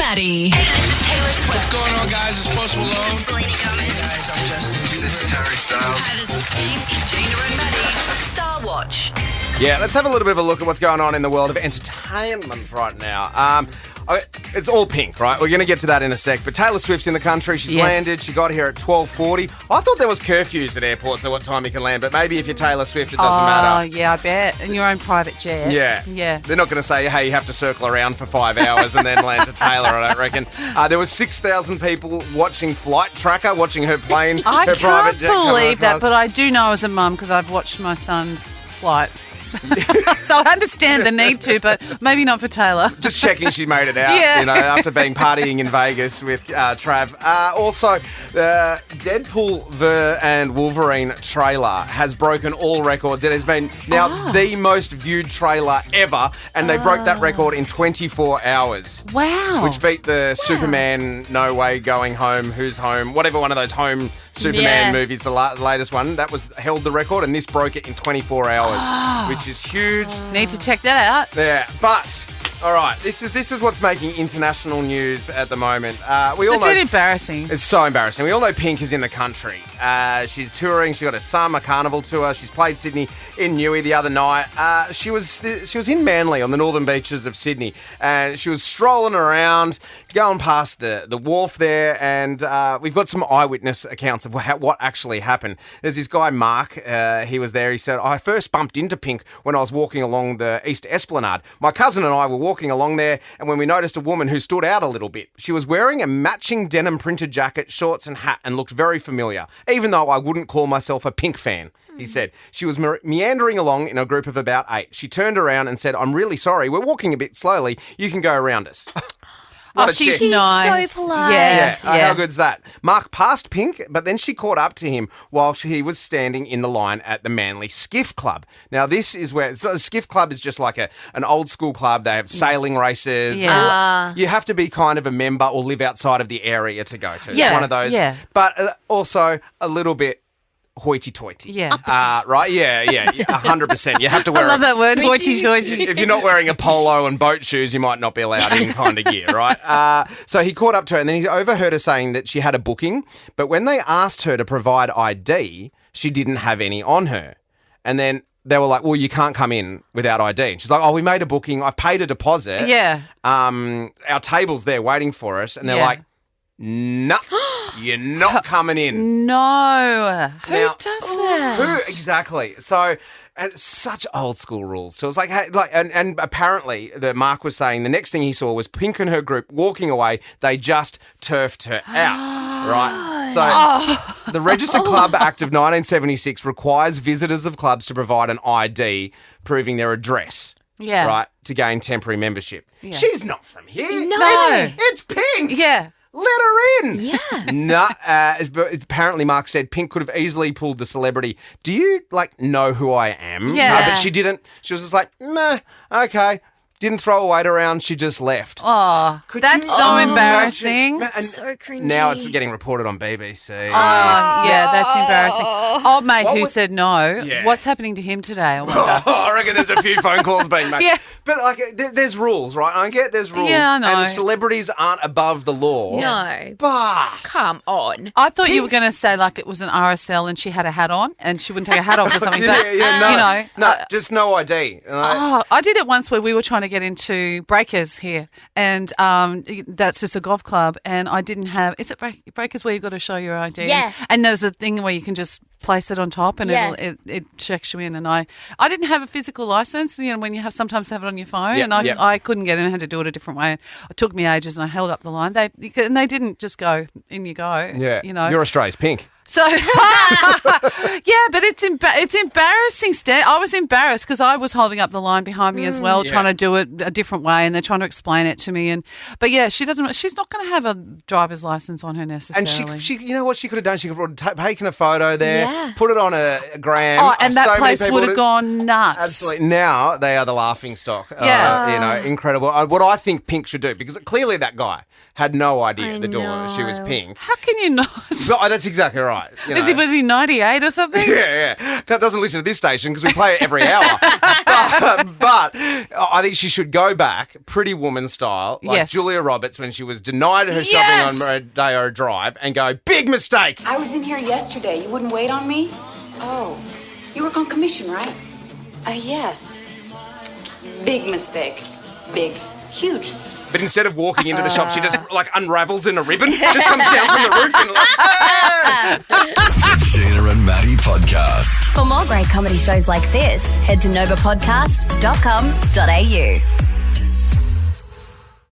Maddie. Hey, this is Taylor Swift. What's going on, guys? It's Post Malone. This is Selena Gomez. Hey, guys, I'm Justin. This is Harry Styles. Hi, this is Pink, Gina and Maddie from Star Watch. Yeah, let's have a little bit of a look at what's going on in the world of entertainment right now. It's all Pink, right? We're going to get to that in a sec. But Taylor Swift's in the country. She's landed. She got here at 12:40. I thought there was curfews at airports at what time you can land, but maybe if you're Taylor Swift, it doesn't matter. Oh, yeah, I bet. In your own private jet. Yeah. They're not going to say, hey, you have to circle around for 5 hours and then land to Taylor, I don't reckon. There was 6,000 people watching Flight Tracker, watching her plane, her private jet. I can't believe that, but I do know as a mum because I've watched my son's flight. So I understand the need to, but maybe not for Taylor. Just checking she made it out, you know, after being partying in Vegas with Trav. Also, the Deadpool and Wolverine trailer has broken all records. It has been now the most viewed trailer ever, and they broke that record in 24 hours. Wow. Which beat the Superman No Way Going Home, Who's Home, whatever one of those home Superman movies, the latest one, that was held the record, and this broke it in 24 hours, which is huge. Need to check that out. Yeah, but all right, this is what's making international news at the moment. It's a bit embarrassing. It's so embarrassing. We all know Pink is in the country. She's touring. She got a Summer Carnival Tour. She's played Sydney in Newey the other night. She was in Manly on the northern beaches of Sydney, and she was strolling around, going past the wharf there, and we've got some eyewitness accounts of what actually happened. There's this guy, Mark. He was there. He said, I first bumped into Pink when I was walking along the East Esplanade. My cousin and I were walking along there, and when we noticed a woman who stood out a little bit. She was wearing a matching denim printed jacket, shorts and hat, and looked very familiar, even though I wouldn't call myself a Pink fan. He said. She was meandering along in a group of about 8. She turned around and said, I'm really sorry. We're walking a bit slowly. You can go around us. She's nice. so polite. Yeah. How good's that? Mark passed Pink, but then she caught up to him while he was standing in the line at the Manly Skiff Club. Now, this is where the Skiff Club is just like an old school club. They have sailing races. Yeah. You have to be kind of a member or live outside of the area to go to. Yeah. It's one of those. Yeah. But also a little bit hoity-toity. Yeah. Right? Yeah, 100%. You have to wear I love that word, hoity-toity. If you're not wearing a polo and boat shoes, you might not be allowed in kind of gear, right? So he caught up to her, and then he overheard her saying that she had a booking, but when they asked her to provide ID, she didn't have any on her. And then they were like, well, you can't come in without ID. And she's like, oh, we made a booking. I've paid a deposit. Yeah. Our table's there waiting for us. And they're like, no, you're not coming in. No. Who Now- does that? Who exactly? So, and it's such old school rules. So it's like, hey, and apparently, the Mark was saying the next thing he saw was Pink and her group walking away. They just turfed her out, right? So, the Registered Club Act of 1976 requires visitors of clubs to provide an ID proving their address. Yeah. Right, to gain temporary membership. Yeah. She's not from here. No. It's Pink. Yeah. Let her in. Yeah. No, but apparently Mark said Pink could have easily pulled the celebrity. Do you, know who I am? Yeah. No, but she didn't. She was just like, meh, okay. Didn't throw a weight around. She just left. Oh, that's so embarrassing. And So cringy. now it's getting reported on BBC. Oh, yeah, that's embarrassing. Old mate What who would- said no. Yeah. What's happening to him today? I wonder. I reckon there's a few phone calls being made. Yeah. But there's rules, right? I get there's rules. Yeah, I know. And celebrities aren't above the law. No. But Come on. I thought you were going to say like it was an RSL and she had a hat on and she wouldn't take her hat off or something. yeah, but, no, no. just no ID. I did it once where we were trying to get into Breakers here, and that's just a golf club, and I didn't have. Is it Breakers where you've got to show your ID? Yeah. And there's a thing where you can just place it on top, and Yeah. it checks you in. And I didn't have a physical license. When you sometimes have it on your phone, Yeah, and yeah. I couldn't get in. I had to do it a different way. It took me ages, and I held up the line. They didn't just go in. You go. Yeah, You know. You're Australia's Pink. So, yeah, but it's embarrassing, Stan. I was embarrassed because I was holding up the line behind me as well, trying to do it a different way, and they're trying to explain it to me. But yeah, she's not going to have a driver's license on her necessarily. And she, you know what she could have done? She could have taken a photo there, Yeah. put it on a gram. Oh, and that So many place people would have gone nuts. Absolutely. Now they are the laughing stock. Yeah. Incredible. What I think Pink should do, because clearly that guy had no idea I at the door she was know. Pink. How can you not? No, that's exactly right. right. You Was know. he 98 or something? Yeah. That doesn't listen to this station because we play it every hour. but I think she should go back, Pretty Woman style, like Yes. Julia Roberts when she was denied her Yes. shopping on Rodeo Drive, and go, big mistake. I was in here yesterday. You wouldn't wait on me? Oh, you work on commission, right? Yes. Big mistake. Big. Huge. But instead of walking into the shop, she just like unravels in a ribbon, just comes down from the roof and like, Gina and Maddie podcast. For more great comedy shows like this, head to novapodcast.com.au.